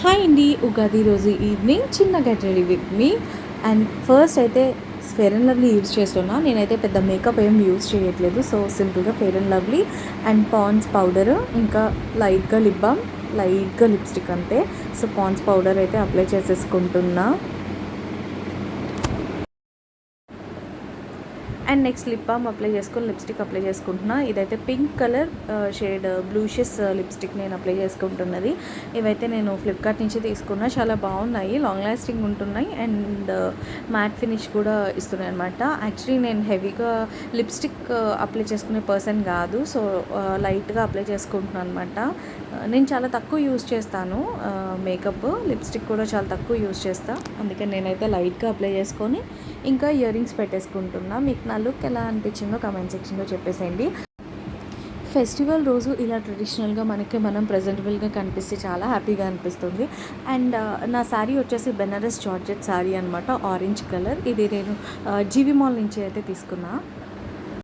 Hi అండి, ఉగాది రోజు evening చిన్న get ready with me. And first అయితే ఫెయిర్ అండ్ లవ్లీ యూజ్ చేస్తున్నా. నేనైతే పెద్ద మేకప్ ఏం యూజ్ చేయట్లేదు. సో సింపుల్గా Fair and Lovely and Pond's powder, ఇంకా లైట్గా లిప్ బామ్, లైట్గా లిప్స్టిక్ అంతే. సో పాండ్స్ పౌడర్ అయితే అప్లై చేసేసుకుంటున్నా. And next lip balm apply చేసుకొని లిప్స్టిక్ అప్లై చేసుకుంటున్నా. ఇదైతే pink colour shade blushes lipstick నేను అప్లై చేసుకుంటున్నది. ఇవైతే నేను ఫ్లిప్కార్ట్ నుంచి తీసుకున్నా. చాలా బాగున్నాయి, లాంగ్ లాస్టింగ్ ఉంటున్నాయి అండ్ మ్యాట్ ఫినిష్ కూడా ఇస్తున్నాయి అనమాట. యాక్చువల్లీ నేను హెవీగా లిప్స్టిక్ అప్లై చేసుకునే పర్సన్ కాదు. సో లైట్గా అప్లై చేసుకుంటున్నాను అనమాట. నేను చాలా తక్కువ యూజ్ చేస్తాను మేకప్, లిప్స్టిక్ కూడా చాలా తక్కువ యూజ్ చేస్తాను. అందుకని నేనైతే లైట్గా అప్లై చేసుకొని ఇంకా ఇయర్ రింగ్స్ పెట్టేసుకుంటున్నా. మీకు నా లుక్ ఎలా అనిపించిందో కామెంట్ సెక్షన్లో చెప్పేసేయండి. ఫెస్టివల్ రోజు ఇలా ట్రెడిషనల్గా మనం ప్రజెంటబుల్గా కనిపిస్తే చాలా హ్యాపీగా అనిపిస్తుంది. అండ్ నా శారీ వచ్చేసి బెనారస్ జార్జెట్ శారీ అనమాట, ఆరెంజ్ కలర్. ఇది నేను జీవి మాల్ నుంచి అయితే తీసుకున్నా.